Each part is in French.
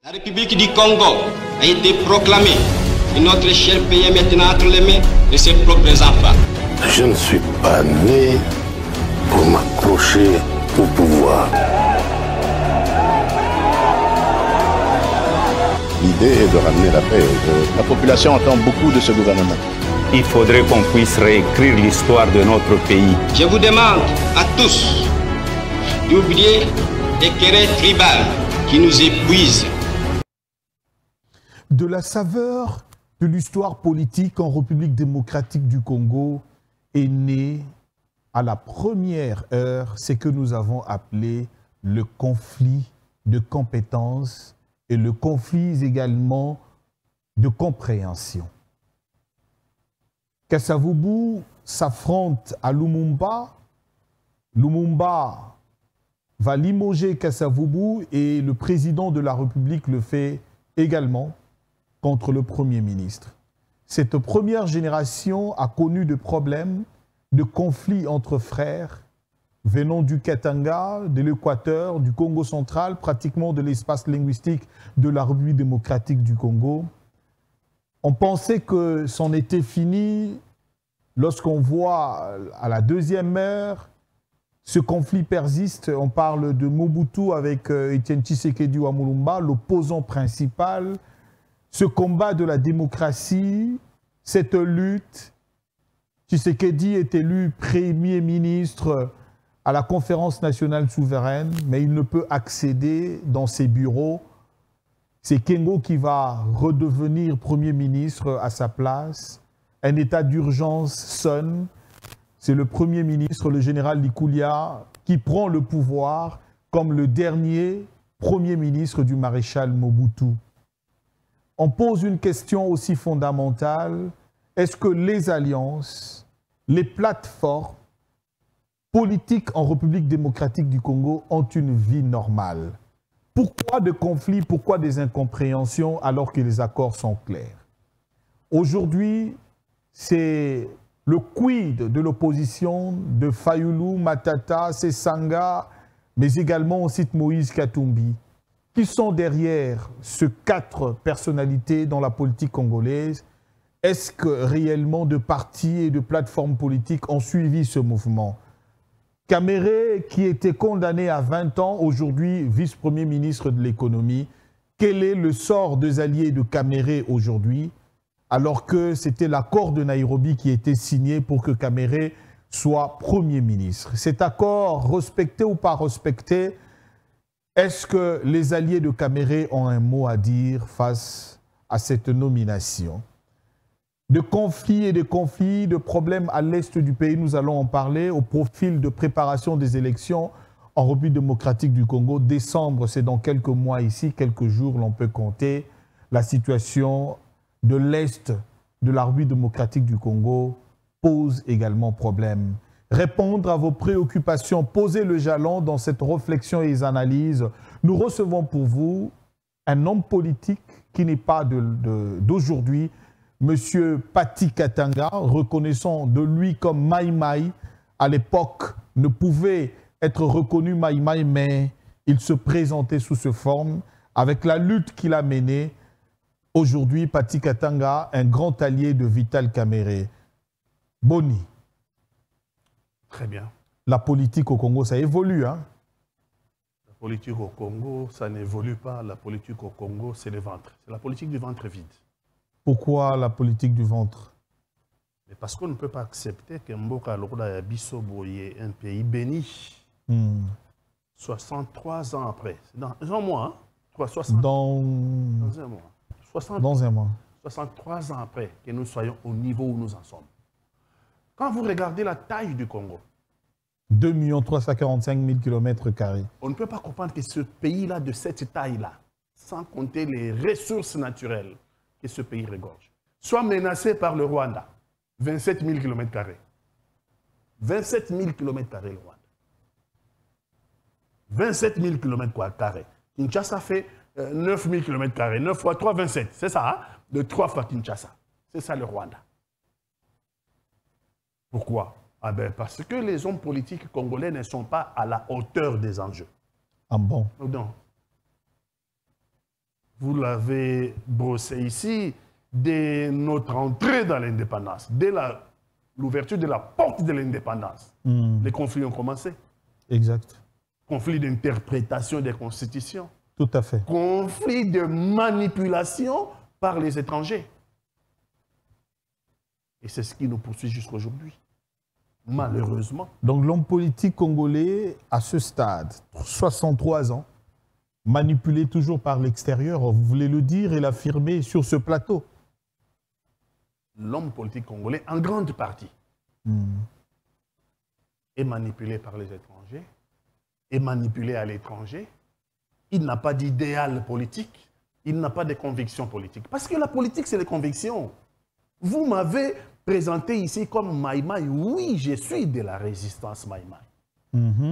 La République du Congo a été proclamée et notre cher pays est maintenant entre les mains de ses propres enfants. Je ne suis pas né pour m'accrocher au pouvoir. L'idée est de ramener la paix. La population attend beaucoup de ce gouvernement. Il faudrait qu'on puisse réécrire l'histoire de notre pays. Je vous demande à tous d'oublier les querelles tribales qui nous épuisent. De la saveur de l'histoire politique en République démocratique du Congo est né à la première heure ce que nous avons appelé le conflit de compétences et le conflit également de compréhension. Kasavubu s'affronte à Lumumba. Lumumba va limoger Kasavubu et le président de la République le fait également contre le Premier ministre. Cette première génération a connu de problèmes, de conflits entre frères, venant du Katanga, de l'Équateur, du Congo central, pratiquement de l'espace linguistique de la République démocratique du Congo. On pensait que c'en était fini lorsqu'on voit à la deuxième heure, ce conflit persiste. On parle de Mobutu avec Etienne Tshisekedi Wamulumba, l'opposant principal. Ce combat de la démocratie, cette lutte, Tshisekedi est élu Premier ministre à la conférence nationale souveraine, mais il ne peut accéder dans ses bureaux. C'est Kengo qui va redevenir Premier ministre à sa place. Un état d'urgence sonne. C'est le Premier ministre, le général Likulia, qui prend le pouvoir comme le dernier Premier ministre du maréchal Mobutu. On pose une question aussi fondamentale. Est-ce que les alliances, les plateformes politiques en République démocratique du Congo ont une vie normale? Pourquoi des conflits, pourquoi des incompréhensions alors que les accords sont clairs? Aujourd'hui, c'est le quid de l'opposition de Fayulu, Matata, Sesanga, mais également aussi de Moïse Katumbi, qui sont derrière ces 4 personnalités dans la politique congolaise. Est-ce que réellement de partis et de plateformes politiques ont suivi ce mouvement? Kamere, qui était condamné à 20 ans, aujourd'hui vice-premier ministre de l'économie, quel est le sort des alliés de Kamere aujourd'hui, alors que c'était l'accord de Nairobi qui était signé pour que Kamere soit Premier ministre? Cet accord, respecté ou pas respecté, est-ce que les alliés de Kamere ont un mot à dire face à cette nomination? De conflits et de conflits, de problèmes à l'est du pays, nous allons en parler au profil de préparation des élections en République démocratique du Congo. Décembre, c'est dans quelques mois ici, quelques jours, l'on peut compter. La situation de l'est de la République démocratique du Congo pose également problème. Répondre à vos préoccupations, poser le jalon dans cette réflexion et les analyses. Nous recevons pour vous un homme politique qui n'est pas d'aujourd'hui, Monsieur Pati Katanga, reconnaissant de lui comme Mai Mai. À l'époque, ne pouvait être reconnu Mai Mai, mais il se présentait sous cette forme. Avec la lutte qu'il a menée, aujourd'hui, Pati Katanga, un grand allié de Vital Kamerhe. Boni. Très bien. La politique au Congo, ça évolue, hein? La politique au Congo, ça n'évolue pas. La politique au Congo, c'est le ventre. C'est la politique du ventre vide. Pourquoi la politique du ventre? Mais parce qu'on ne peut pas accepter qu'un Mboka Lokola Yabiso Boye, un pays béni, 63 ans après, dans un mois, hein? 60, dans un mois. 60, dans un mois. 63 ans après que nous soyons au niveau où nous en sommes. Quand vous regardez la taille du Congo, 2 345 000 km². On ne peut pas comprendre que ce pays-là, de cette taille-là, sans compter les ressources naturelles que ce pays regorge, soit menacé par le Rwanda. 27 000 km². 27 000 km² le Rwanda. 27 000 km². Kinshasa fait 9 000 km². 9 fois 3, 27. C'est ça, hein? De 3 fois Kinshasa. C'est ça le Rwanda. Pourquoi? Ah ben parce que les hommes politiques congolais ne sont pas à la hauteur des enjeux. Ah bon? Non. vous l'avez brossé ici, dès notre entrée dans l'indépendance, dès l'ouverture de la porte de l'indépendance, les conflits ont commencé. Exact. Conflits d'interprétation des constitutions. Tout à fait. Conflits de manipulation par les étrangers. Et c'est ce qui nous poursuit jusqu'aujourd'hui. Malheureusement. Donc l'homme politique congolais, à ce stade, 63 ans, manipulé toujours par l'extérieur, vous voulez le dire et l'affirmer sur ce plateau? L'homme politique congolais, en grande partie, est manipulé par les étrangers, est manipulé à l'étranger. Il n'a pas d'idéal politique, il n'a pas de convictions politiques. Parce que la politique, c'est les convictions. Vous m'avez présenté ici comme Maïmaï. Oui, je suis de la résistance Maïmaï.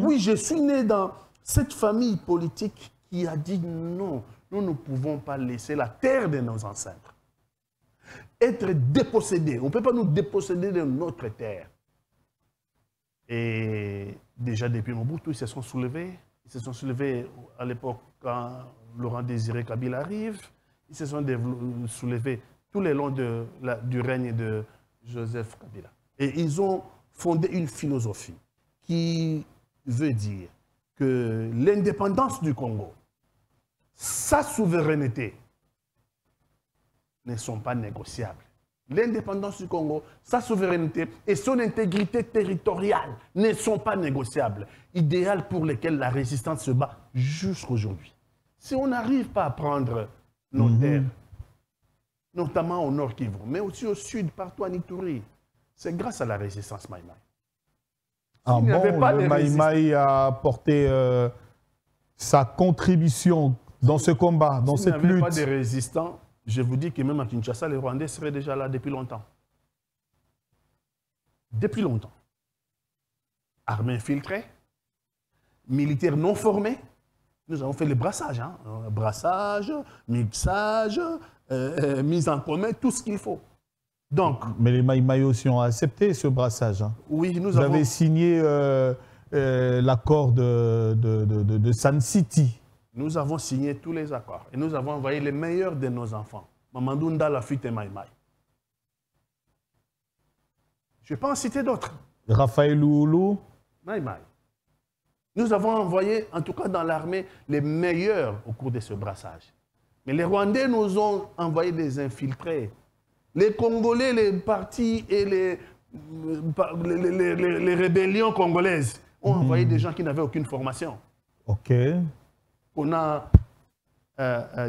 Oui, je suis né dans cette famille politique qui a dit non, nous ne pouvons pas laisser la terre de nos ancêtres être dépossédée. On ne peut pas nous déposséder de notre terre. Et déjà depuis Mobutu, ils se sont soulevés. Ils se sont soulevés à l'époque quand Laurent Désiré Kabila arrive. Ils se sont soulevés tout le long du règne de Joseph Kabila. Et ils ont fondé une philosophie qui veut dire que l'indépendance du Congo, sa souveraineté, ne sont pas négociables. L'indépendance du Congo, sa souveraineté et son intégrité territoriale ne sont pas négociables. Idéal pour lesquels la résistance se bat jusqu'aujourd'hui. Si on n'arrive pas à prendre nos terres, notamment au nord Kivu, mais aussi au sud, partout à Ituri, c'est grâce à la résistance Maïmaï. Ah bon, le Maïmaï a apporté sa contribution dans ce combat, dans cette lutte. S'il n'y avait pas de résistants, je vous dis que même à Kinshasa, les Rwandais seraient déjà là depuis longtemps. Depuis longtemps. Armées infiltrées, militaires non formés. Nous avons fait le brassage. Hein? Brassage, mixage, mise en commun, tout ce qu'il faut. Donc, mais les Maïmaï aussi ont accepté ce brassage. Hein. Oui, Vous avez signé l'accord de Sun City. Nous avons signé tous les accords et nous avons envoyé les meilleurs de nos enfants. Mamadou Ndalafute et Maïmaï. Je peux en citer d'autres. Raphaël Louloulou. Maïmaï. Nous avons envoyé, en tout cas dans l'armée, les meilleurs au cours de ce brassage. Mais les Rwandais nous ont envoyé des infiltrés. Les Congolais, les partis et les rébellions congolaises ont envoyé des gens qui n'avaient aucune formation. OK. On a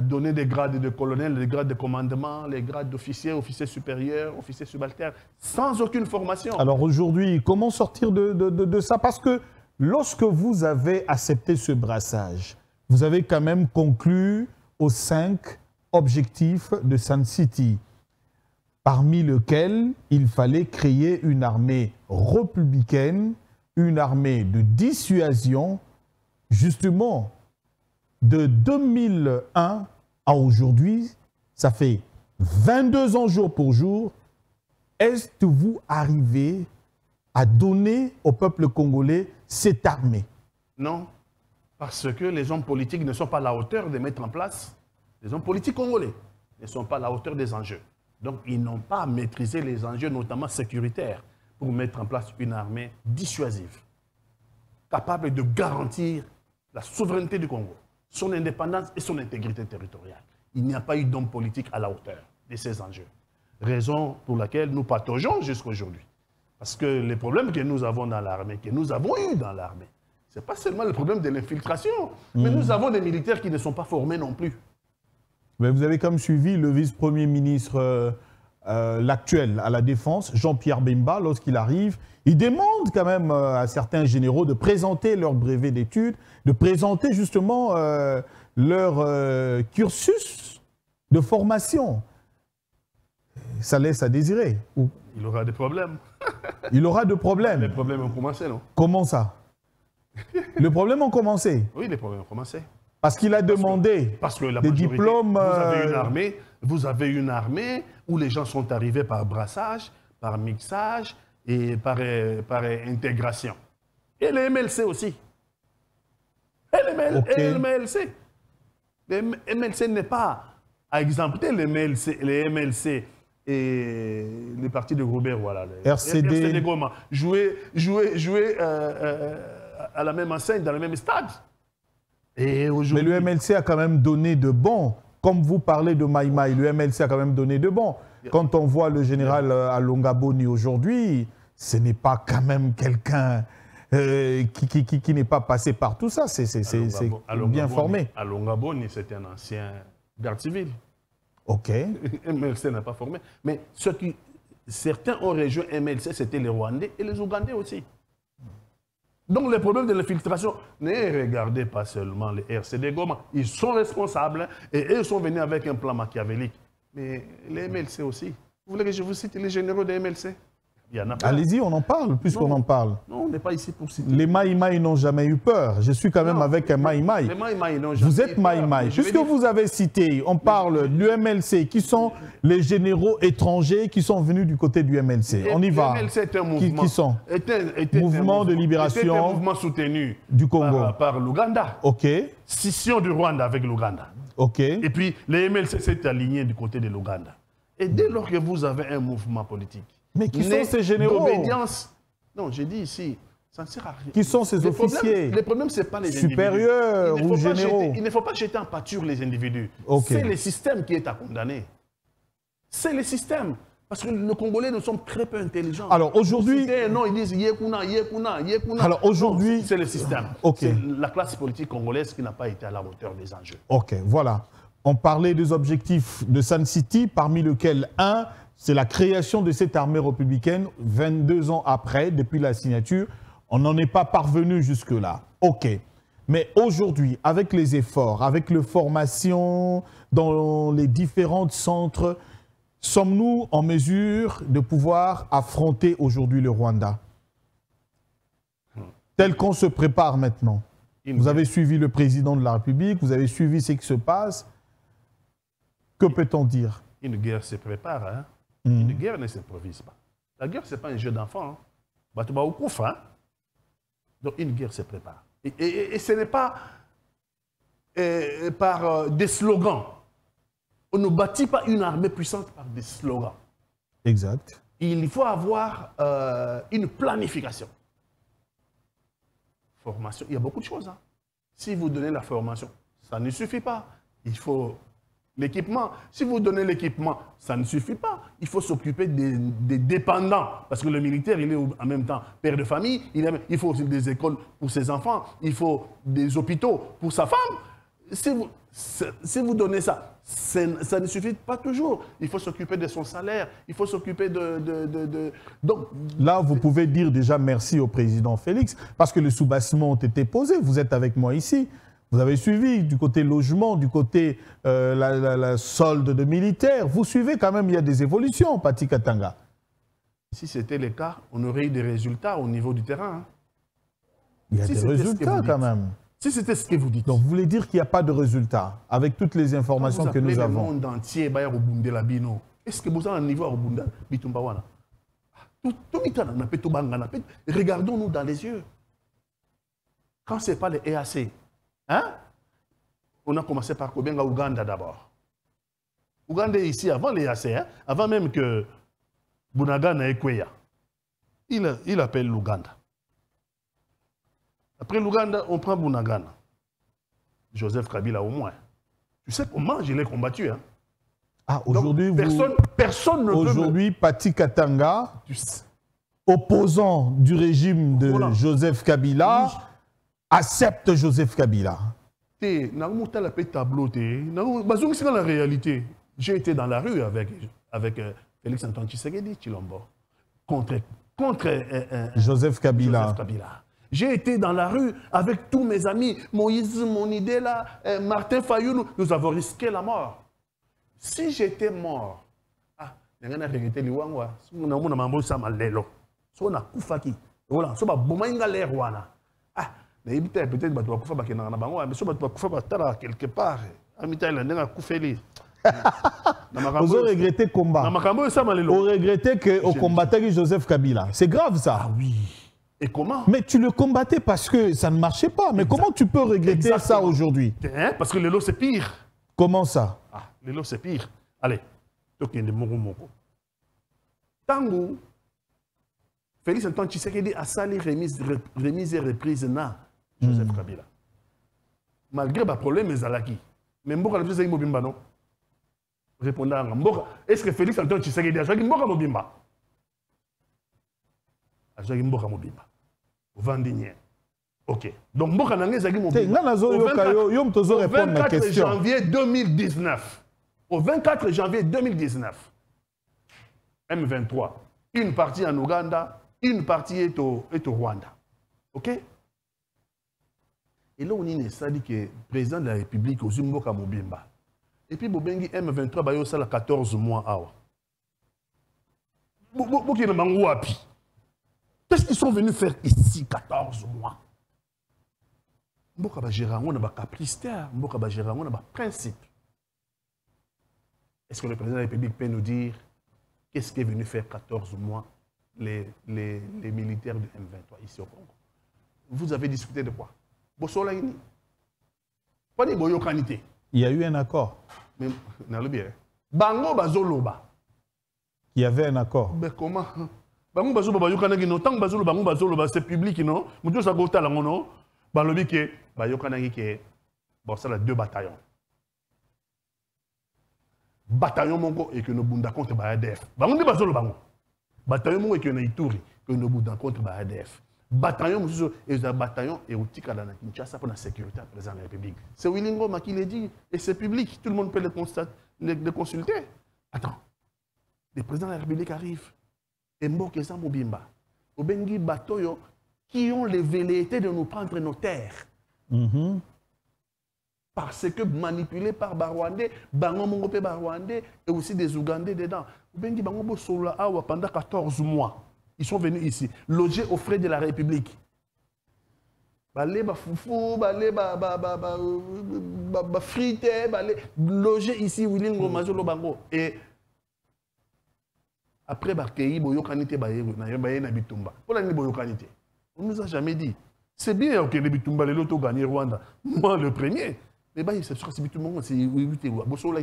donné des grades de colonel, des grades de commandement, les grades d'officiers, officiers supérieurs, officiers subalternes, sans aucune formation. Alors aujourd'hui, comment sortir de ça? Parce que lorsque vous avez accepté ce brassage, vous avez quand même conclu aux 5 objectifs de Sun City, parmi lesquels il fallait créer une armée républicaine, une armée de dissuasion, justement. De 2001 à aujourd'hui, ça fait 22 ans jour pour jour. Est-ce que vous arrivez à donner au peuple congolais cette armée? Non, parce que les hommes politiques ne sont pas à la hauteur de mettre en place. Les hommes politiques congolais ne sont pas à la hauteur des enjeux. Donc, ils n'ont pas à maîtriser les enjeux, notamment sécuritaires, pour mettre en place une armée dissuasive, capable de garantir la souveraineté du Congo, son indépendance et son intégrité territoriale. Il n'y a pas eu d'homme politique à la hauteur de ces enjeux. Raison pour laquelle nous pataugeons jusqu'à aujourd'hui. Parce que les problèmes que nous avons dans l'armée, que nous avons eu dans l'armée, ce n'est pas seulement le problème de l'infiltration, mais nous avons des militaires qui ne sont pas formés non plus. Mais vous avez comme suivi le vice-premier ministre, l'actuel à la Défense, Jean-Pierre Bemba, lorsqu'il arrive, il demande quand même à certains généraux de présenter leur brevet d'études, de présenter justement leur cursus de formation. Ça laisse à désirer. Il aura des problèmes. Il aura de problèmes. Les problèmes ont commencé, non? Comment ça? Les problèmes ont commencé? Oui, les problèmes ont commencé. Parce qu'il a demandé des diplômes... Vous avez une armée où les gens sont arrivés par brassage, par mixage et par intégration. Et les MLC aussi. Et les MLC. Les MLC n'est pas à exempter les MLC et les partis de Robert, voilà. RCD Goma. Jouer à la même enseigne, dans le même stade. Et mais le MLC a quand même donné de bons. Comme vous parlez de Maï Maï, le MLC a quand même donné de bons. Quand on voit le général Alonga Boni aujourd'hui, ce n'est pas quand même quelqu'un qui n'est pas passé par tout ça. C'est bien formé. Alonga Boni, c'était un ancien garde civil. OK. MLC n'a pas formé. Mais certains ont rejoint MLC, c'était les Rwandais et les Ougandais aussi. Donc les problèmes de l'infiltration, ne regardez pas seulement les RCD Goma. Ils sont responsables et eux sont venus avec un plan machiavélique. Mais les MLC aussi. Vous voulez que je vous cite les généraux des MLC? Allez-y, on en parle, puisqu'on en parle. Non, on n'est pas ici pour citer. Les Maï Maï n'ont jamais eu peur. Je suis quand même avec un Maï Maï. Les Maï Maï n'ont jamais vous êtes Maï Maï. Puisque vous avez cité, on parle du MLC, qui sont les généraux étrangers qui sont venus du côté du MLC. On y va. Le MLC est un mouvement. Qui sont mouvement de libération. C'était un mouvement soutenu du Congo. Par l'Ouganda. OK. Scission du Rwanda avec l'Ouganda. OK. Et puis, les MLC s'est aligné du côté de l'Ouganda. Et dès lors que vous avez un mouvement politique, mais qui sont ces généraux? Non, j'ai dit ici, ça ne sert à rien. Qui sont ces officiers? Le problème, ce n'est pas les supérieurs ou généraux. Il ne faut pas jeter en pâture les individus. Okay. C'est le système qui est à condamner. C'est le système. Parce que nos Congolais, nous sommes très peu intelligents. Alors aujourd'hui... Non, ils disent Yekuna, Yekuna, Yekuna. Alors aujourd'hui... C'est le système. Okay. C'est la classe politique congolaise qui n'a pas été à la hauteur des enjeux. OK, voilà. On parlait des objectifs de Sun City, parmi lesquels un... c'est la création de cette armée républicaine 22 ans après, depuis la signature. On n'en est pas parvenu jusque-là. OK. Mais aujourd'hui, avec les efforts, avec les formations dans les différents centres, sommes-nous en mesure de pouvoir affronter aujourd'hui le Rwanda? Tel qu'on se prépare maintenant. Vous avez suivi le président de la République, vous avez suivi ce qui se passe. Que peut-on dire? Une guerre se prépare, hein? Une guerre ne s'improvise pas. La guerre, ce n'est pas un jeu d'enfant. Hein. Donc, une guerre se prépare. Et ce n'est pas par des slogans. On ne bâtit pas une armée puissante par des slogans. Exact. Il faut avoir une planification. Formation, il y a beaucoup de choses. Hein. Si vous donnez la formation, ça ne suffit pas. Il faut... l'équipement, si vous donnez l'équipement, ça ne suffit pas. Il faut s'occuper des dépendants. Parce que le militaire, il est en même temps père de famille. Il faut aussi des écoles pour ses enfants. Il faut des hôpitaux pour sa femme. Si vous donnez ça, ça ne suffit pas toujours. Il faut s'occuper de son salaire. Il faut s'occuper Donc, là, vous pouvez dire déjà merci au président Félix. Parce que les sous-bassements ont été posés. Vous êtes avec moi ici. Vous avez suivi du côté logement, du côté la solde de militaires. Vous suivez quand même, il y a des évolutions, Pati Katanga. Si c'était le cas, on aurait eu des résultats au niveau du terrain. Hein. Il y a des résultats quand même. Si c'était ce que vous dites. Donc vous voulez dire qu'il n'y a pas de résultats avec toutes les informations que nous avons. Le monde entier, est-ce que vous avez un niveau à Rubunda? Regardons-nous dans les yeux. Quand ce n'est pas les EAC, hein? On a commencé par Kobenga, Ouganda d'abord. Ouganda est ici avant les EAC, hein? Avant même que Bunagana et Kweya. Il appelle l'Ouganda. Après l'Ouganda, on prend Bunagana. Joseph Kabila au moins. Tu sais comment je l'ai combattu, hein? Ah, aujourd'hui, personne ne peut... Aujourd'hui, Pati Katanga, opposant du régime de Joseph Kabila, accepte Joseph Kabila. La réalité. J'ai été dans la rue avec Félix Antoine Tshisekedi Tshilombo contre Joseph Kabila. J'ai été dans la rue avec tous mes amis, Moïse Monidela, Martin Fayoulou. Nous avons risqué la mort. Si j'étais mort, quelque part. Vous regrettez combat. Vous regrettez qu'on combattait Joseph Kabila. C'est grave ça. Ah oui. Et comment? Mais tu le combattais parce que ça ne marchait pas. Mais comment tu peux regretter ça aujourd'hui? Parce que le lot, c'est pire. Comment ça? Ah, le lot, c'est pire. Allez, tokende moko moko. Tango, Félix Antoine Tshisekedi a sali remise et reprise na Joseph Kabila. Malgré les problèmes, ezalaki. Mais mboka na biso mobimba non? Répondant à mboka, est-ce que Félix Antoine Tshisekedi a joué mboka mobimba? A joué mboka mobimba. Vendinier. Ok. Donc mboka na ngezaki mobimba. Au 24 janvier 2019. Au 24 janvier 2019. M23. Une partie en Ouganda, une partie est au Rwanda. Ok? Et là, on a dit que le président de la République, Mboka Mobimba. Et puis, Bobengi M23, il y a 14 mois. Qu'est-ce qu'ils sont venus faire ici 14 mois? Mboka Bajira, on a un caprice, Mboka Bajira, on a un principe. Est-ce que le président de la République peut nous dire qu'est-ce qui est venu faire 14 mois les militaires du M23 ici au Congo? Vous avez discuté de quoi? Il y a eu un accord. Mais, Bango Bazoloba. Il y avait un accord. Mais comment? Bango Bazoloba, tant que Bango Bazoloba, c'est public, non? Moutou Sagota, non? Balobi ke, Bayokanagi ke, bon, ça, là, 2 bataillons. Bataillon Mongo et que nous bunda contre ADF. Bango ni Bazoloba Bango. Bataillon Mongo et que nous Ituri, que nous bunda contre ADF. Bataillon, et le bataillon est au Tikala Kinshasa pour la sécurité à président de la République. C'est Willingo qui l'a dit, et c'est public, tout le monde peut le consulter. Attends, le président de la République arrive, et Mboka Mobimba, au Bengi Batoyo, qui ont les velléités de nous prendre nos terres. Parce que manipulés par Barwandais, Bango Mongopé Barwandais, et aussi des Ougandais dedans. Au Bengi Bango Sola Awa pendant 14 mois. Ils sont venus ici, logés aux frais de la République. Balé, foufou, balé, frité, balé, logés ici, Willingo, Mazolo, Bango. Et après, Barkeyi, Boyokanité, Bayena Bitumba. Pour l'année Boyokanité, on ne nous a jamais dit. C'est bien que les Bitumba, les lotos gagnent Rwanda. Moi, le premier. Mais bah, c'est sûr que c'est Bitumba, c'est Bosola.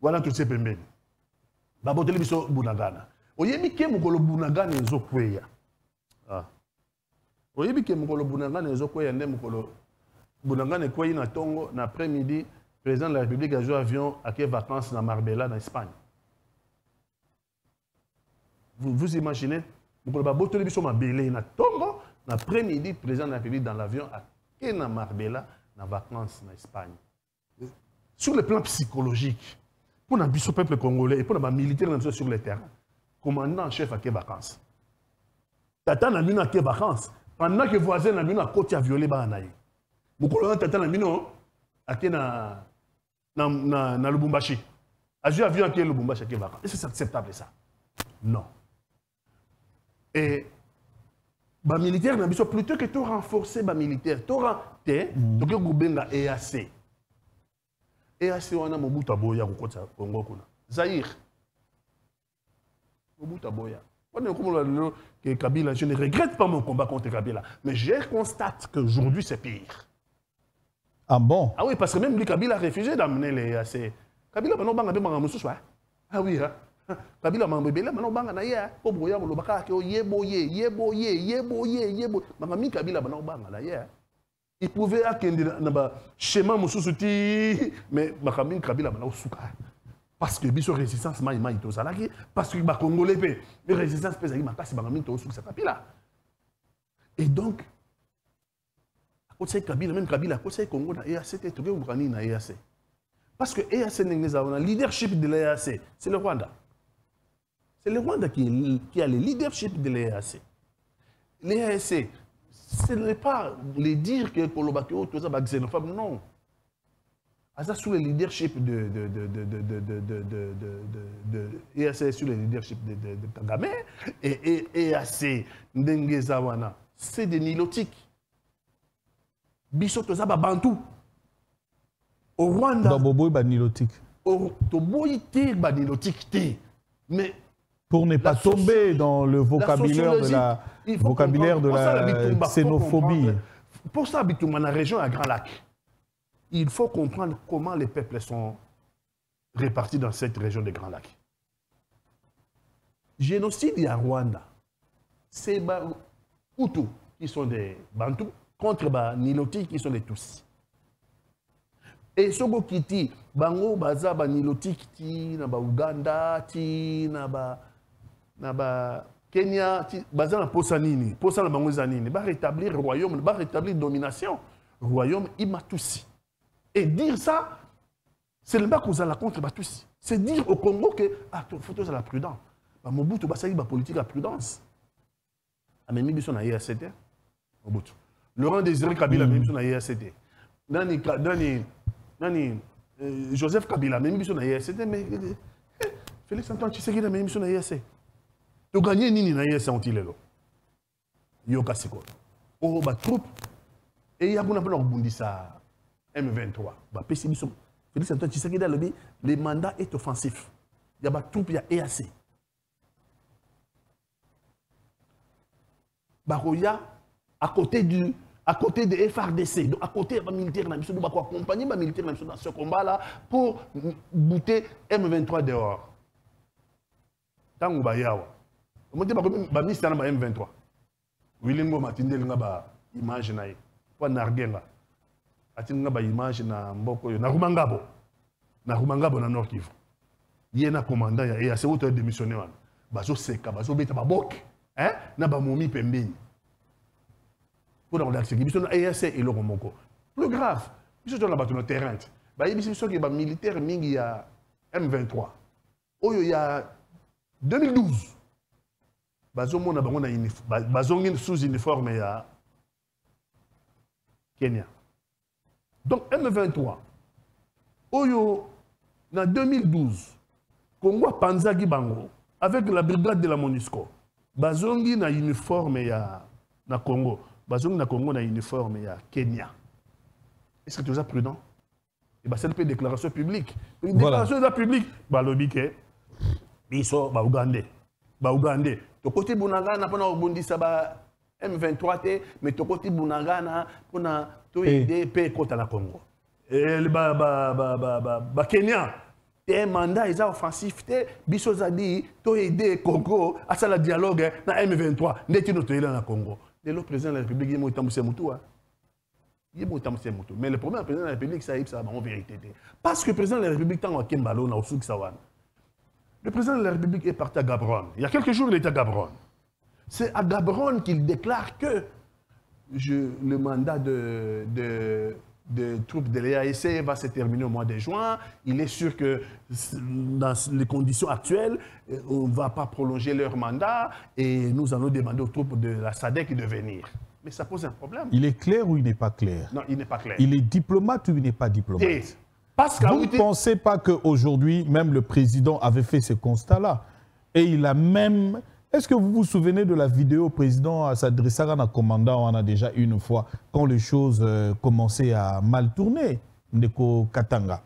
Voilà tout ces pembeni. Babo Televiso Bunagana. Oyebi ke mukolo bunagana ezokweya. Ah. Oyebi ke mukolo bunagana ezokweya nde mukolo bunagana ekweyi na tongo na après-midi président de la République a joué avion à quelle vacances na Marbella en Espagne. Vous imaginez mukolo babotoli biso mabele na tongo na après-midi président de la République dans l'avion à quelle na Marbella na vacances en Espagne. Sur le plan psychologique pour le peuple congolais et pour les militaires sur le terrain. Commandant en chef à quelle vacances? Tata n'a mis à quelle vacances? Pendant que voisin n'a mis à côté à violer Banaï. Beaucoup de tata n'a mis à quelle na Lubumbashi. A joué avion à quelle Lubumbashi à quelle vacances? Est-ce que c'est acceptable ça? Non. Et les militaires n'a mis plutôt que tout renforcer les militaires. Tout renforcer, tout que Goubenga EAC. EAC on a Mobutu Aboya Congo kuna. Zaïre. Kabila, je ne regrette pas mon combat contre Kabila, mais je constate qu'aujourd'hui c'est pire. Ah bon? Ah oui, parce que même lui, Kabila a refusé d'amener les EAC. Kabila, maintenant, il y a un peu. Ah oui, Kabila, il y a il pouvait avoir un schéma, mais Kabila, parce que la résistance parce que les Congolais la résistance et donc même Kabila Congo parce que le leadership de l'EAC c'est le Rwanda. C'est le Rwanda qui a le leadership de l'EAC. L'EAC, ce n'est pas les dire que Kolobakio tout ça xénophobe, non. Ça sous le leadership de EAC, sur le leadership de Kagame et EAC Ndengezawana, c'est des nilotiques. Bisoto Zaba Bantu. Au Rwanda. Baboboy ba nilotique. Au Toboy te ba nilotique te. Mais Pour ne pas tomber dans le vocabulaire de la xénophobie. Pour ça, dans la région à Grand Lac, il faut comprendre comment les peuples sont répartis dans cette région de Grand Lac. Génocide à Rwanda, c'est les Hutus qui sont des Bantous contre les Niloti qui sont des Tutsis. Et Sogo Kiti, Bango Baza, Niloti Kiti, Naba Uganda, Ti, Naba Kenya, Baza na Posanini, Posana Bango Zanini, va rétablir le royaume, va rétablir domination. Royaume Imatousi. Et dire ça, c'est le bas qu'on a la contre Batousi. C'est dire au Congo que, ah, il faut la prudence. Mobutu, il y a politique à prudence. Même si on a IACT, Mobutu. Laurent Désiré Kabila, même si on a IACT. Joseph Kabila, même si on a IACT, mais Félix Antoine Tshisekedi, même si on a IACT. Tu gagnes nini na IACT en Tilelo. Yokasiko. Oh, bah, troupe. Et il y a un peu de ça. M23. Félix Antoine Tshisekedi, le mandat est offensif. Il y a des troupes, il y a EAC. Baroya, à côté de FRDC, donc à côté des militaires, nous devons accompagner les militaires dans ce combat-là pour bouter M23 dehors. Tant que nous avons ministre de M23. William Gomatinde, il y a une image. Pour Nargenga. Il y a une image na Rumangabo. Na Rumangabo na Nord Kivu. Il y a un commandant, il y a un autre démissionné. Bazo Seka, Bazo Beta Babok. Na Bamomi Pembeni. Pour la redaction, il y a un EAC et le Romoko. Plus grave, il y a un terrain. Il y a un militaire il y a M23. Il y a 2012. Bazo sous uniforme il y a Kenya. Donc M23, en 2012, Congo Panzagi Bango, avec la brigade de la MONUSCO, Bazongi na uniforme na Congo, Bazongi na Congo na uniforme ya Kenya. Est-ce que tu es prudent? Et c'est une déclaration publique. Une déclaration publique, Balobike, Biso, Baougandais. Baougandais. Tu côté Bunagana, pour nous dire M23, mais tu côté Bunagana, pour nous aider paix contre la Congo. Et le Kenya, un mandat est offensif, Biso Zadi, tu aider Congo à ça le dialogue dans M23, n'est-ce pas notre dans Congo. Le président de la République, il est mais le problème du président de la République, c'est en vérité. Parce que le président de la République, tant qu'il y a un le président de la République est parti à Gaborone. Il y a quelques jours, il était à Gaborone. C'est à Gaborone qu'il déclare que le mandat de troupes de l'EAC va se terminer au mois de juin. Il est sûr que dans les conditions actuelles, on ne va pas prolonger leur mandat et nous allons demander aux troupes de la SADC de venir. Mais ça pose un problème. Il est clair ou il n'est pas clair? Non, il n'est pas clair. Il est diplomate ou il n'est pas diplomate? Parce que vous ne pensez pas qu'aujourd'hui, même le président avait fait ce constat-là? Et il a même... Est-ce que vous vous souvenez de la vidéo, le président s'adressait à un commandant, on a déjà une fois, quand les choses commençaient à mal tourner, Ndeko Katanga.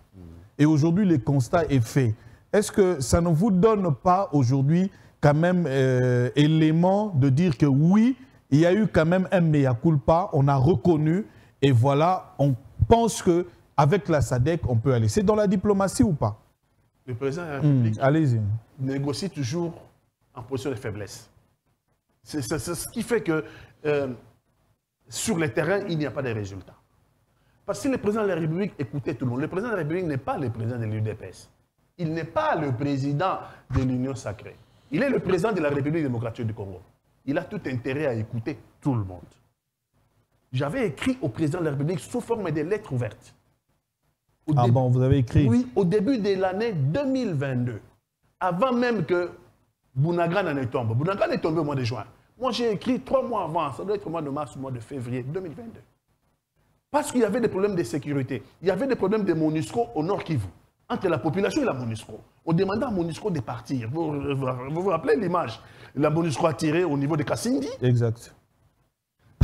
Et aujourd'hui, le constat est fait. Est-ce que ça ne vous donne pas aujourd'hui quand même élément de dire que oui, il y a eu quand même un mea culpa, on a reconnu, et voilà, on pense que avec la SADC, on peut aller. C'est dans la diplomatie ou pas? Le président de la République négocie toujours en position de faiblesse. C'est ce qui fait que sur le terrain, il n'y a pas de résultats. Parce que le président de la République écoutait tout le monde. Le président de la République n'est pas le président de l'UDPS. Il n'est pas le président de l'Union sacrée. Il est le président de la République démocratique du Congo. Il a tout intérêt à écouter tout le monde. J'avais écrit au président de la République sous forme de lettres ouvertes. Bon, vous avez écrit? Oui, au début de l'année 2022. Avant même que Bunagana ne tombe. Bunagana est tombé au mois de juin. Moi, j'ai écrit 3 mois avant. Ça doit être au mois de mars ou au mois de février 2022. Parce qu'il y avait des problèmes de sécurité. Il y avait des problèmes de MONUSCO au Nord Kivu. Entre la population et la MONUSCO. On demandait à MONUSCO de partir. Vous vous rappelez l'image? La MONUSCO a tiré au niveau de Kassindi. Exact.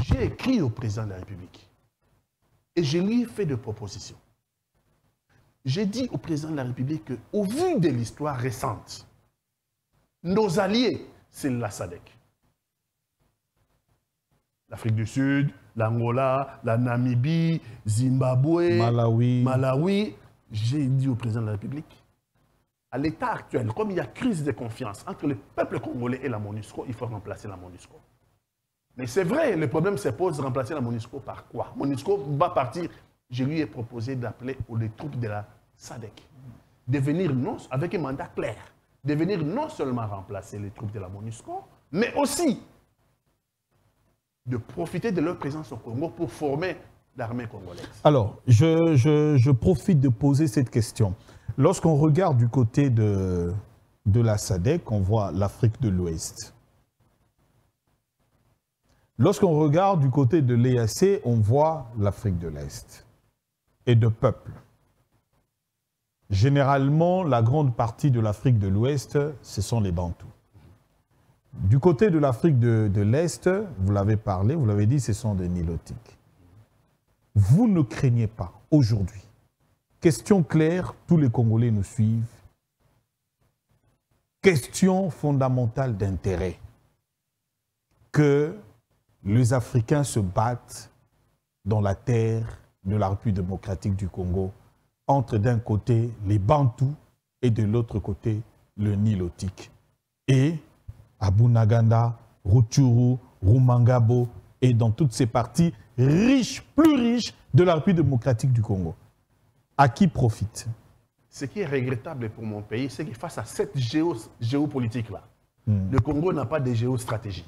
J'ai écrit au président de la République. Et je lui ai fait des propositions. J'ai dit au président de la République qu'au vu de l'histoire récente, Nos alliés, c'est la SADC. L'Afrique du Sud, l'Angola, la Namibie, Zimbabwe, Malawi. J'ai dit au président de la République, à l'état actuel, comme il y a crise de confiance entre le peuple congolais et la MONUSCO, il faut remplacer la MONUSCO. Mais c'est vrai, le problème se pose de remplacer la MONUSCO par quoi? MONUSCO va partir. Je lui ai proposé d'appeler les troupes de la SADC, de venir avec un mandat clair, de venir non seulement remplacer les troupes de la MONUSCO, mais aussi de profiter de leur présence au Congo pour former l'armée congolaise. Alors, je profite de poser cette question. Lorsqu'on regarde du côté de la SADC, on voit l'Afrique de l'Ouest. Lorsqu'on regarde du côté de l'EAC, on voit l'Afrique de l'Est et de peuples. Généralement, la grande partie de l'Afrique de l'Ouest, ce sont les Bantous. Du côté de l'Afrique de l'Est, vous l'avez parlé, vous l'avez dit, ce sont des Nilotiques. Vous ne craignez pas, aujourd'hui, question claire, tous les Congolais nous suivent, question fondamentale d'intérêt, que les Africains se battent dans la terre de la République démocratique du Congo, entre d'un côté les Bantous et de l'autre côté le Nilotique. Et à Bunaganda, Rutshuru, Rumangabo et dans toutes ces parties riches, plus riches de la République démocratique du Congo. À qui profite? Ce qui est regrettable pour mon pays, c'est que face à cette géopolitique-là, le Congo n'a pas de géostratégie.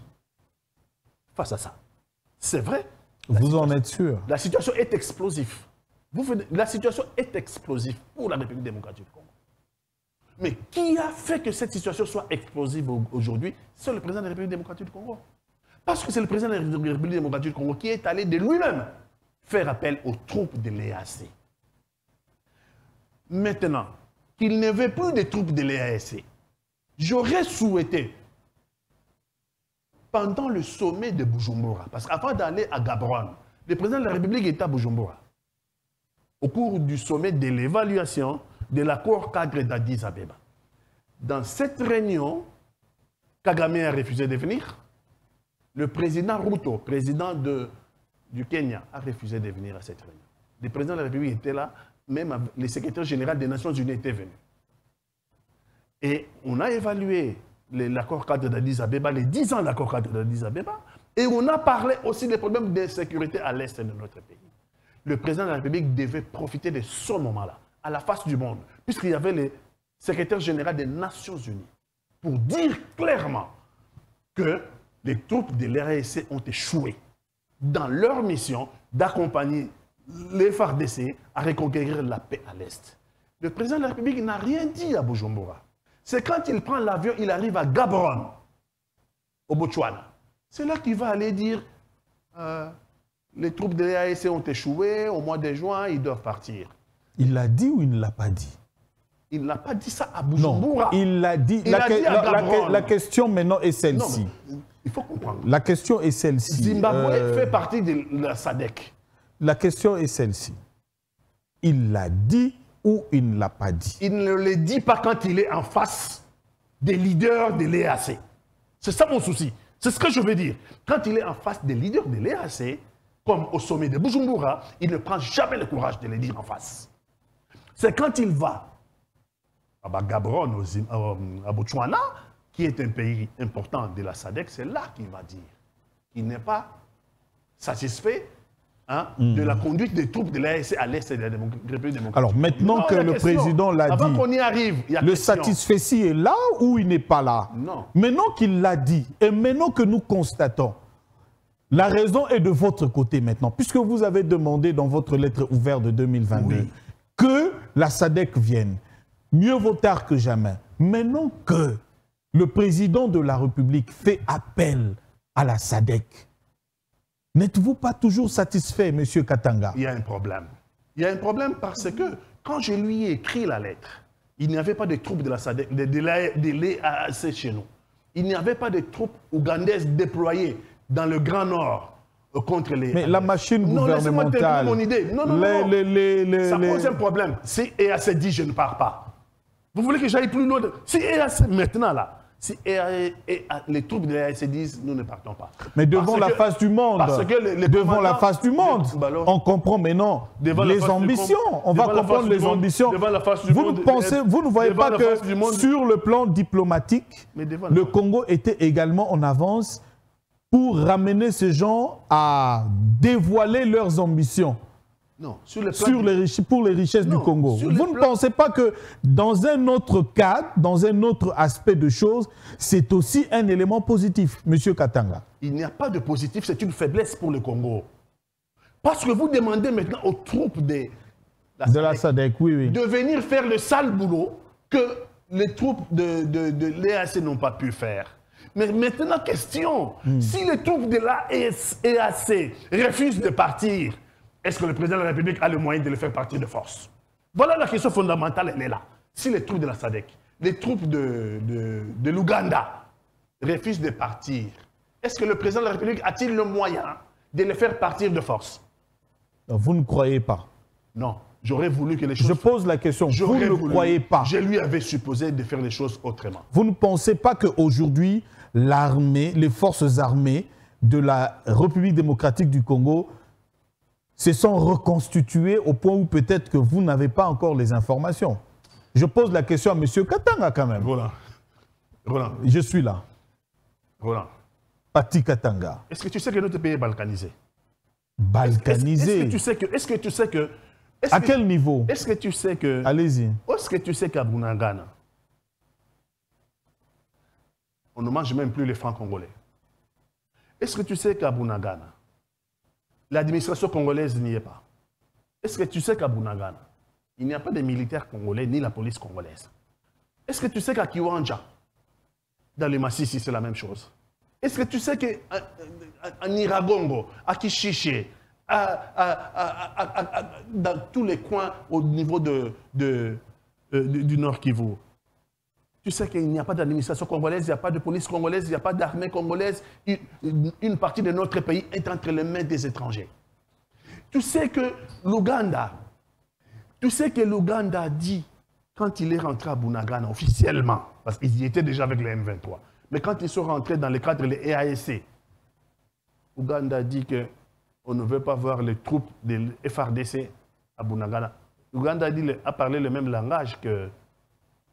Face à ça. C'est vrai. Vous en êtes sûr? La situation est explosive. La situation est explosive pour la République démocratique du Congo. Mais qui a fait que cette situation soit explosive aujourd'hui? C'est le président de la République démocratique du Congo. Parce que c'est le président de la République démocratique du Congo qui est allé de lui-même faire appel aux troupes de l'EAC. Maintenant, qu'il ne veut plus de troupes de l'EAC, j'aurais souhaité, pendant le sommet de Bujumbura, parce qu'avant d'aller à Gaborone, le président de la République était à Bujumbura, au cours du sommet de l'évaluation de l'accord cadre d'Addis Abeba. Dans cette réunion, Kagame a refusé de venir. Le président Ruto, président du Kenya, a refusé de venir à cette réunion. Le président de la République était là, même le secrétaire général des Nations Unies était venu. Et on a évalué l'accord cadre d'Addis Abeba, les 10 ans de l'accord cadre d'Addis Abeba, et on a parlé aussi des problèmes d'insécurité à l'est de notre pays. Le président de la République devait profiter de ce moment-là, à la face du monde, puisqu'il y avait le secrétaire général des Nations Unies, pour dire clairement que les troupes de l'RSC ont échoué dans leur mission d'accompagner les FARDC à reconquérir la paix à l'Est. Le président de la République n'a rien dit à Bujumbura. C'est quand il prend l'avion, il arrive à Gaborone, au Botswana. C'est là qu'il va aller dire les troupes de l'AEC ont échoué, au mois de juin, ils doivent partir. Il l'a dit ou il ne l'a pas dit? Il n'a pas dit ça à Bujumbura. Non, il l'a dit. La question maintenant est celle-ci. Il faut comprendre. La question est celle-ci. Zimbabwe fait partie de la SADC. La question est celle-ci. Il l'a dit ou il ne l'a pas dit? Il ne le dit pas quand il est en face des leaders de l'EAC. C'est ça mon souci. C'est ce que je veux dire. Quand il est en face des leaders de l'EAC, comme au sommet de Bujumbura, il ne prend jamais le courage de les dire en face. C'est quand il va à Gaborone, à Botswana, qui est un pays important de la SADC, c'est là qu'il va dire qu'il n'est pas satisfait de la conduite des troupes de l'AEC à l'est de la République démocratique. Alors maintenant que le président l'a dit, avant qu'on y arrive, il y a le satisfecit est là ou il n'est pas là? Non. Maintenant qu'il l'a dit, et maintenant que nous constatons, la raison est de votre côté maintenant, puisque vous avez demandé dans votre lettre ouverte de 2022 que la SADC vienne. Mieux vaut tard que jamais. Maintenant que le président de la République fait appel à la SADC, n'êtes-vous pas toujours satisfait, M. Katanga? Il y a un problème. Il y a un problème parce que quand je lui ai écrit la lettre, il n'y avait pas de troupes de la SADC, de l'EAC chez nous. Il n'y avait pas de troupes ougandaises déployées dans le Grand Nord contre les... Mais la machine gouvernementale... Non, laissez-moi terminer mon idée. Non. Ça pose un problème. Si EAC dit je ne pars pas, vous voulez que j'aille plus loin? Si EAC maintenant là, si les troupes de l'EAC disent nous ne partons pas. Mais devant la face du monde, devant la face du monde, on comprend maintenant les ambitions. On va comprendre les ambitions. Vous ne voyez pas que sur le plan diplomatique, le Congo était également en avance pour ramener ces gens à dévoiler leurs ambitions? Non, pour les richesses du Congo. Vous ne pensez pas que dans un autre cadre, dans un autre aspect de choses, c'est aussi un élément positif, M. Katanga? Il n'y a pas de positif, c'est une faiblesse pour le Congo. Parce que vous demandez maintenant aux troupes de la SADC, oui. de venir faire le sale boulot que les troupes de l'EAC n'ont pas pu faire. Mais maintenant, question, si les troupes de l'EAC refusent de partir, est-ce que le président de la République a le moyen de le faire partir de force? Voilà la question fondamentale, elle est là. Si les troupes de la SADC, les troupes de l'Ouganda refusent de partir, est-ce que le président de la République a-t-il le moyen de les faire partir de force? Vous ne croyez pas? Non, j'aurais voulu que les choses... Je pose la question, vous ne croyez pas? Je lui avais supposé de faire les choses autrement. Vous ne pensez pas qu'aujourd'hui, l'armée, les forces armées de la République démocratique du Congo se sont reconstitués au point où peut-être que vous n'avez pas encore les informations? Je pose la question à M. Katanga quand même. Roland. Je suis là. Roland. Pati Katanga. Est-ce que tu sais que notre pays est balkanisé? Balkanisé? Est-ce que tu sais que... À quel niveau? Est-ce que tu sais que... Allez-y. Est-ce que tu sais qu'à Bunagana, on ne mange même plus les francs congolais? Est-ce que tu sais qu'à Bunagana, l'administration congolaise n'y est pas? Est-ce que tu sais qu'à Bunagana, il n'y a pas de militaires congolais ni la police congolaise? Est-ce que tu sais qu'à Kiwanja, dans le Massissi, c'est la même chose? Est-ce que tu sais qu'à Niragongo, à Kishiché, dans tous les coins au niveau du Nord Kivu, tu sais qu'il n'y a pas d'administration congolaise, il n'y a pas de police congolaise, il n'y a pas d'armée congolaise. Une partie de notre pays est entre les mains des étrangers. Tu sais que l'Ouganda dit, quand il est rentré à Bunagana officiellement, parce qu'ils y étaient déjà avec les M23, mais quand ils sont rentrés dans le cadre des EAC, l'Ouganda dit qu'on ne veut pas voir les troupes de FARDC à Bunagana. L'Ouganda a parlé le même langage que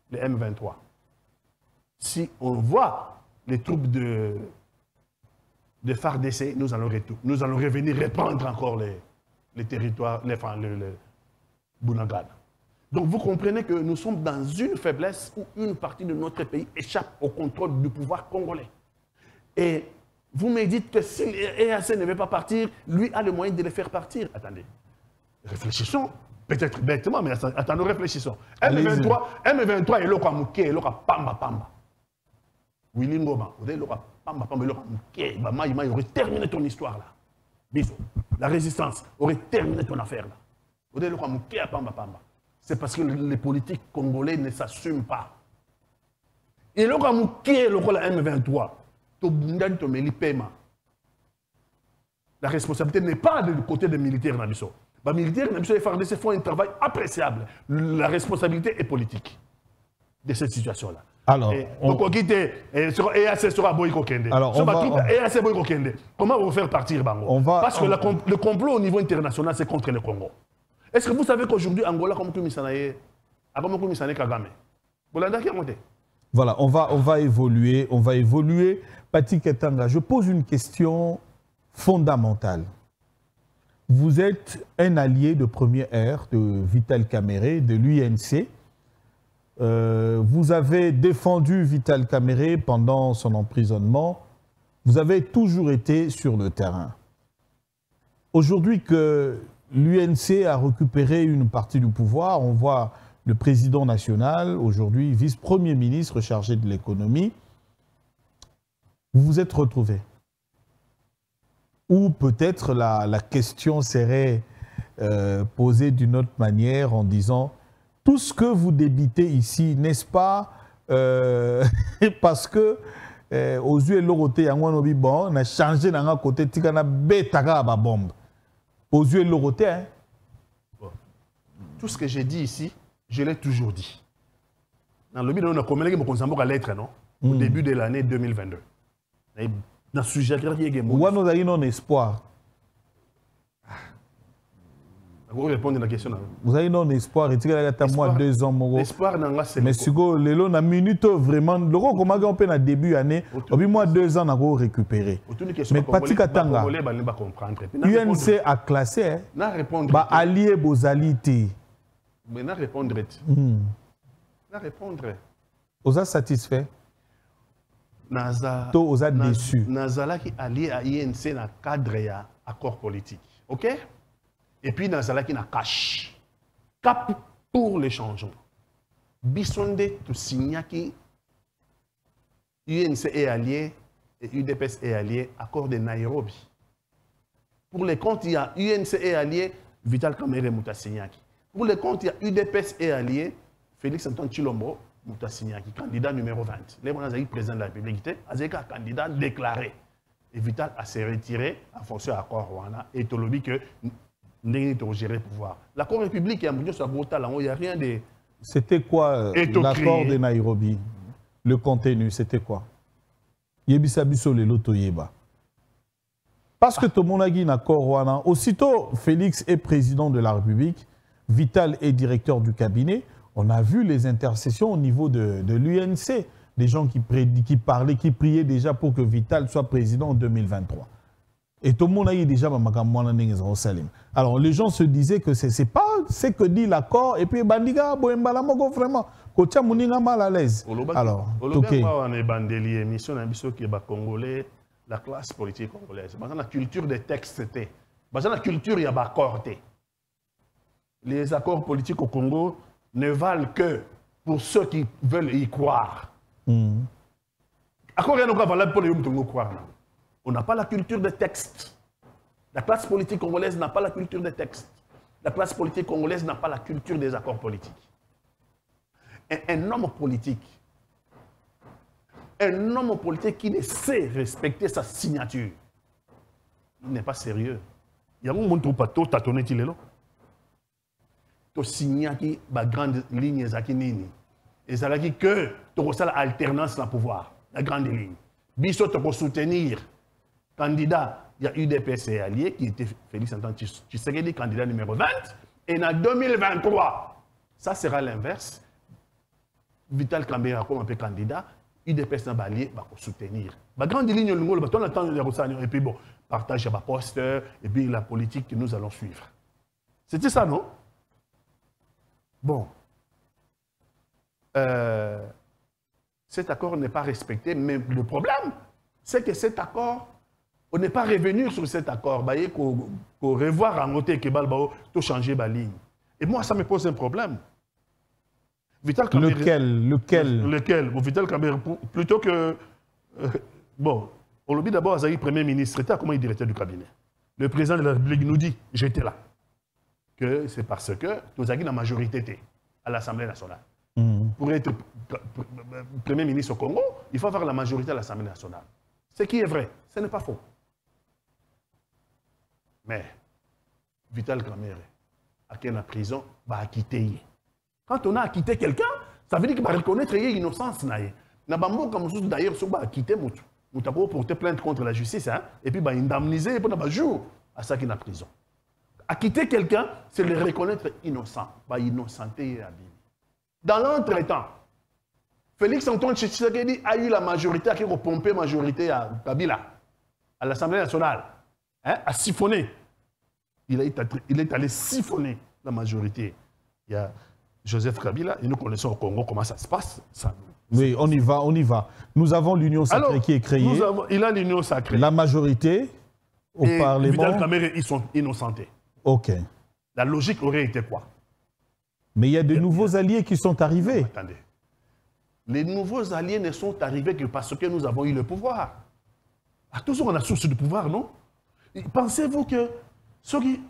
les M23. Si on voit les troupes de FARDC, nous allons revenir reprendre encore les territoires, le Bunagana. Donc vous comprenez que nous sommes dans une faiblesse où une partie de notre pays échappe au contrôle du pouvoir congolais. Et vous me dites que si l'EAC ne veut pas partir, lui a le moyen de les faire partir. Attendez, réfléchissons. Peut-être bêtement, mais attendons, réfléchissons. M23 est là comme est là comme pamba. Willy Ngoma, vous êtes là comme pamba, il aurait terminé ton histoire là. Bisous. La résistance aurait terminé ton affaire là. Vous êtes là comme pamba. C'est parce que les politiques congolais ne s'assument pas. Et là comme la M23, la responsabilité n'est pas du côté des militaires Nabiso. Les militaires et les FARDC font un travail appréciable. La responsabilité est politique de cette situation-là. Alors, comment vous faire partir Bango? Parce que le complot au niveau international, c'est contre le Congo. Est-ce que vous savez qu'aujourd'hui, Angola, comme Kumisanaye, Kagame, voilà, on va évoluer. Pati Katanga, je pose une question fondamentale. Vous êtes un allié de première ère de Vital Kamerhe, de l'UNC. Vous avez défendu Vital Kamerhe pendant son emprisonnement. Vous avez toujours été sur le terrain. Aujourd'hui que l'UNC a récupéré une partie du pouvoir, on voit le président national, aujourd'hui vice-premier ministre chargé de l'économie, vous vous êtes retrouvés. Ou peut-être la question serait posée d'une autre manière en disant tout ce que vous débitez ici, n'est-ce pas parce que aux yeux de l'Oroté, on a changé d'un côté, on a bétaga à bombe. Aux yeux de l'Oroté, hein? Tout ce que j'ai dit ici, je l'ai toujours dit. Dans le but, on a communiqué mon lettre, non? au début de l'année 2022. Dans ce sujet, où nous avons non espoir. Vous répondez à la question. Vous avez non espoir. Et tu as moi 2 ans. L'espoir dans la mais si vous avez une minute vraiment, le comment on peut au début de l'année, au moins 2 ans, on a récupéré. Mais Pati Katanga, UNC a classé, allié vos alliés. Mais n'a répondre. N'a répondre. Vous êtes satisfait? Naza. Vous êtes déçu. Nazala qui allié à INC dans le cadre de l'accord politique. OK? Et puis Nazala qui n'a cash. Cap pour les changements. Bisonde tout signa qui UNC est allié et UDPS est allié, accord de Nairobi. Pour les comptes, il y a UNC est allié, Vital Kamerhe Moutasignaki. Pour les comptes, il y a UDPS est allié, Félix Antoine Tshilombo Moutasignaki, candidat numéro 20. Les gens président de la République, Azeka candidat déclaré. Et Vital a se retiré en fonction de l'accord Rwanda et il a dit que nous avons géré le pouvoir. L'accord république, il n'y a rien de... C'était quoi l'accord de Nairobi? Le contenu, c'était quoi? Yebisabiso le loto yeba. Parce que tout le monde a dit un accord Rwanda. Aussitôt, Félix est président de la République, Vital est directeur du cabinet. On a vu les intercessions au niveau de l'UNC. Des gens qui parlaient, qui priaient déjà pour que Vital soit président en 2023. Et tout le monde a dit déjà alors les gens se disaient que ce n'est pas ce que dit l'accord. Et puis, Bandiga, vraiment, Kocha Mouninga mal à l'aise. Alors, la classe politique congolaise, la culture des textes, la culture, il y a accord. Les accords politiques au Congo ne valent que pour ceux qui veulent y croire. Accord, il y a valable pour les gens qui veulent croire. On n'a pas la culture des textes. La classe politique congolaise n'a pas la culture des textes. La classe politique congolaise n'a pas la culture des accords politiques. Un homme politique qui ne sait respecter sa signature, il n'est pas sérieux. Il y a un monde qui a tâtonné. Tu signes qui les grandes lignes et ça veut dire que tu as l'alternance dans le pouvoir, la grande ligne. Biso tu peux soutenir candidat, il y a UDPS et allié qui était Félix Antoine Tshisekedi, candidat numéro 20. Et en 2023, ça sera l'inverse. Vital Kamerhe comme un peu candidat, UDPS n'a pas allié, va soutenir. La grande ligne, on attend et puis bon, partage à poster et puis la politique que nous allons suivre. C'était ça, non? Bon. Cet accord n'est pas respecté, mais le problème, c'est que cet accord, on n'est pas revenu sur cet accord. Il faut revoir en côté que tout changer la ligne. Et moi, ça me pose un problème. Vital Kamerhe, lequel bon, Vital Kamerhe, plutôt que... bon, on l'a dit d'abord, Azaï, Premier ministre, c'était comment il directeur du cabinet. Le président de la République nous dit, j'étais là, que c'est parce que nous avons la majorité à l'Assemblée nationale. Pour être Premier ministre au Congo, il faut avoir la majorité à l'Assemblée nationale. Ce qui est vrai, ce n'est pas faux. Mais Vital Kamerhe, à qui la prison, va acquitter. Quand on a acquitté quelqu'un, ça veut dire qu'il va reconnaître l'innocence. D'ailleurs, il va acquitter, il va porter plainte contre la justice, hein, et puis il va indemniser pendant un jour à ça qu'il est en prison. Acquitter quelqu'un, c'est le reconnaître innocent, va innocenter. Dans l'entretemps, Félix Antoine Tshisekedi a eu la majorité, qui a pompé la majorité à Kabila, à l'Assemblée nationale, hein, à siphonner. Il est allé siphonner la majorité. Il y a Joseph Kabila, et nous connaissons au Congo comment ça se passe. Oui, on y va, on y va. Nous avons l'union sacrée qui est créée. Il a l'union sacrée. La majorité au Parlement. Vital Kamerhe, ils sont innocentés. OK. La logique aurait été quoi? Mais il y a de nouveaux alliés qui sont arrivés. Non, attendez. Les nouveaux alliés ne sont arrivés que parce que nous avons eu le pouvoir. À toujours, on a source de pouvoir, non? Pensez-vous que ceux qui...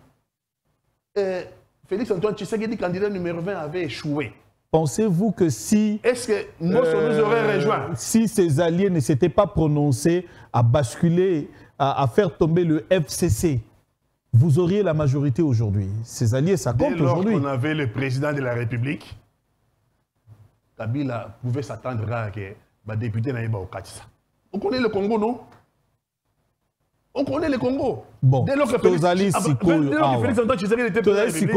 Félix Antoine Tshisekedi, candidat numéro 20, avait échoué? Pensez-vous que si... Est-ce que nous aurait rejoint? Si ces alliés ne s'étaient pas prononcés à basculer, à faire tomber le FCC, vous auriez la majorité aujourd'hui. Ces alliés, ça compte aujourd'hui. Lorsqu'on avait le président de la République, Kabila pouvait s'attendre à que bah député naïba au Katissa. On connaît le Congo, non? On connaît le Congo. Bon, dès lors que Félix Antoine Tshisekedi était président de la République,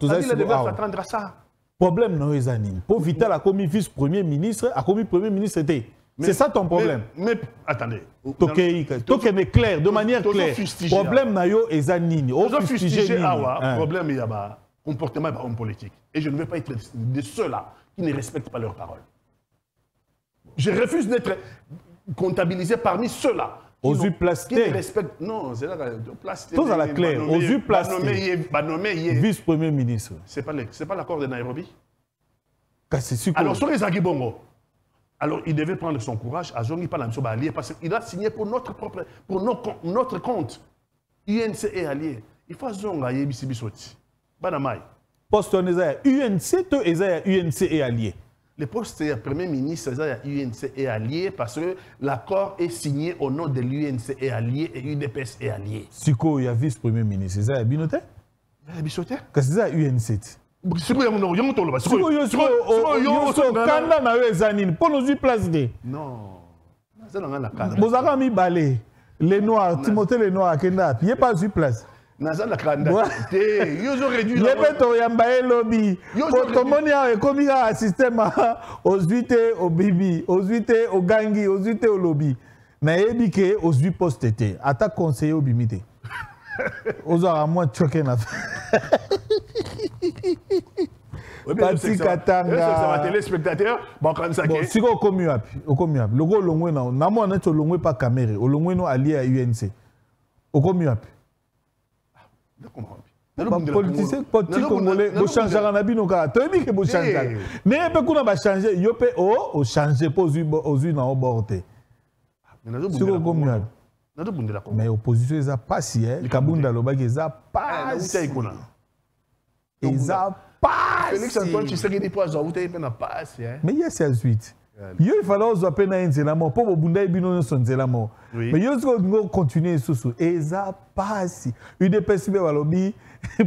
il devait s'attendre à ça. Problème non Ezanine. Pour Vital a commis vice-premier ministre, a commis premier ministre était. C'est ça ton problème. Mais attendez. Toké est clair, de manière claire. Problème nayo Ezanine. Problème il y a comportement d'un homme politique. Et je ne vais pas être de ceux-là qui ne respectent pas leurs paroles. Je refuse d'être comptabilisé parmi ceux-là qui ne respectent. Non, c'est là que plasté. Tout à la claire. Aux yeux plastés. Vice-premier ministre. C'est pas l'accord de Nairobi. Alors, sur les Agibongo, alors il devait prendre son courage à Zongi par la mission allié parce qu'il a signé pour notre compte. UNC est allié. Il faut Zonga Yebisi Bisoti. Banamai. Poste UNC, to UNC est allié. Le poste de Premier ministre UNC est allié parce que l'accord est signé au nom de l'UNC est allié et UDPS est allié. Siko, il y a vice-premier ministre. C'est ça, Binoté? Binoté? Qu'est-ce que c'est UNC? Siko, il y a un tolo. Siko, il y a un kanda na Ezanine. Pour nous y placer. Non. Vous avez mis balai. Les Noirs, Timothée les Noirs, Kenda. Il n'y a pas eu place. Nazana Kanda. Ils auraient dû. Les bétons yambaye lobby. Pour tout le monde, il y a comme un système aux huit au bibi, aux huit au gangi, aux huit au lobby. Mais il y a aux huit postes. Attaque conseiller au bimité. Aux aura moins choqué na. Pati Katanga. Téléspectateur, bon quand ça. Bon, si au commu au commu. Le gros longwe na. Namo anet au longwe pas caméra. Au longwe no allié à UNC. Au commu. Politicien politique congolais vous changez en habit nos gars tu dis que vous changez mais peut qu'on va changer yo peut au changer pour aux yeux dans au borté mais opposition ils a pas si Kabunda Lobaki ils a pas ils a pas Félix Antoine Tshisekedi pour avoir voté il n'a pas mais il y a ces suite il fallait aux appels à Nzela pour Bunda Bino son Nzela mais yo go continuer sous ils a pas si UDPS be walobi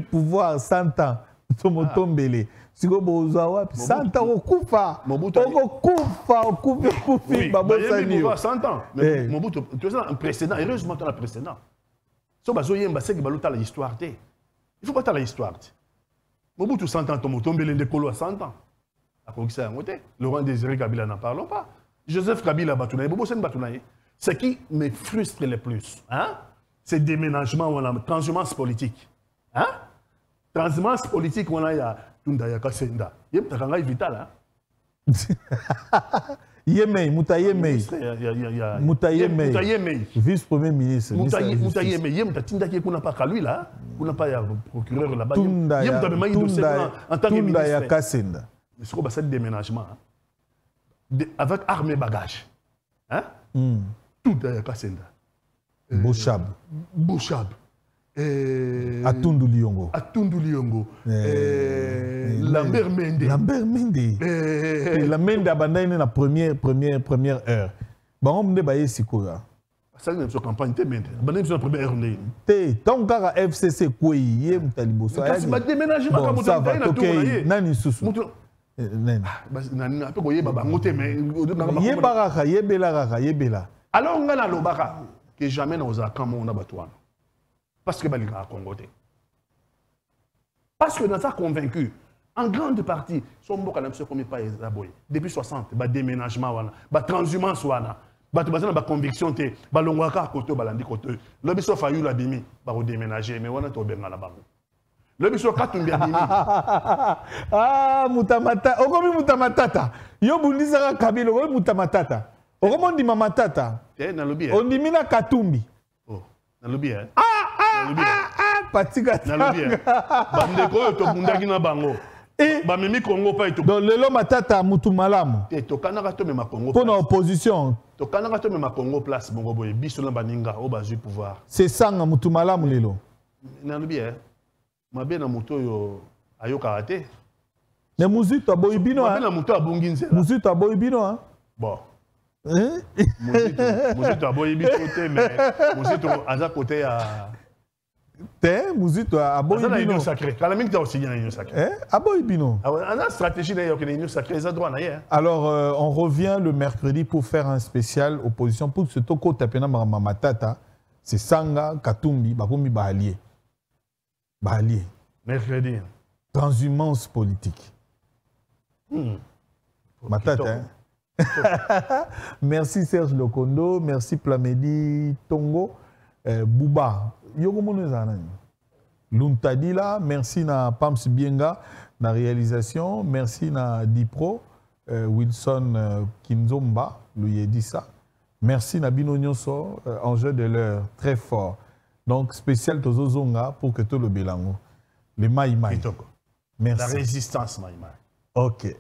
pouvoir 100 ans tomotombele siko bozawa 100 ans okufa okufa babosani 100 ans mais Mobutu tu as un précédent heureusement tu as un précédent so bazoyemba c'est que baluta l'histoire il faut pas ta l'histoire Mobutu 100 ans tomotombele ndekolo à 100 ans Laurent Désiré Kabila n'en parlons pas. Joseph Kabila Batounaye, Bobosen Batounaye. Ce qui me frustre le plus, hein, c'est déménagement, on a transhumance politique. Hein? Transhumance politique, on a Tundaya Kasenda. Il y a vital. Yemei, Moutayemei. Moutayemei. Vice-premier ministre. Moutayemei. Yemta Tindaki qu'on n'a pas qu'à lui là. On n'a pas procureur là-bas. Tundaya Kasenda. C'est quoi ce déménagement avec armes et bagages. Hein? Tout est Kassenda. Bouchab. Atundu Liongo. Lambert Mende. La Mende abandonné la première heure. Bon, on me dit Sikoya. Ça n'est pas campagne abandonné la première heure. Tant que FCC Kouyi, yem talibosa. C'est déménagement comme ça va. OK, nani susu. Alors on a la lobaka que jamais nous a comme on a batouan parce que balika Congo parce que nous a convaincu en grande partie son boka na comme pas élaboré depuis 60 ba déménagement wana ba transhumance wana ba to bazana ba conviction te ba longwaka koto balandi koto le biso fayu la bimi ba déménager mais wana to benga la bango le biso katumbi abimi mutamata okomi mutamatata yo bundisa Kabila okomi mutamatata okomo ndima matata na lobi ondimina Katumbi na lobi patika na lobi bandeko to bundaki na bango ba mimi Congo pa to donc lelo matata mutu malamu to kanaka to mema Congo pour opposition to kanaka to mema Congo place bongo boye biso na baninga o bazui pouvoir c'est sanga mutu malamu lelo na lobi mabe na moto yo ayoka te ne muzito aboyibino mabe na moto abongi nzela muzito aboyibino bon muzito aboyibino te mais muzito aza côté ya T'es Mouzito à Dans la Boibino. union sacrée. Quand la minute aussi, il y a une union sacrée. À Boibino. On a une stratégie d'ailleurs que l'union sacrée est à droite. Alors, on revient le mercredi pour faire un spécial opposition pour ce toko tapena matata. C'est Sanga, Katumbi, Bakoumi, Bahalié. Bahalié. Mercredi. Transhumance politique. Matata, hein? Merci Serge Lokondo, merci Plamedi Tongo, Bouba. Luntadila, merci na Pams Bienga, na réalisation, merci na Dipro, Wilson Kinzomba, lui dit ça. Merci na Bino Nyonso, enjeu de l'heure, très fort. Donc, spécial Tozozonga pour que tout le bilango. Les Maïmaï. Merci. La Merci. résistance Maïmaï. Ok.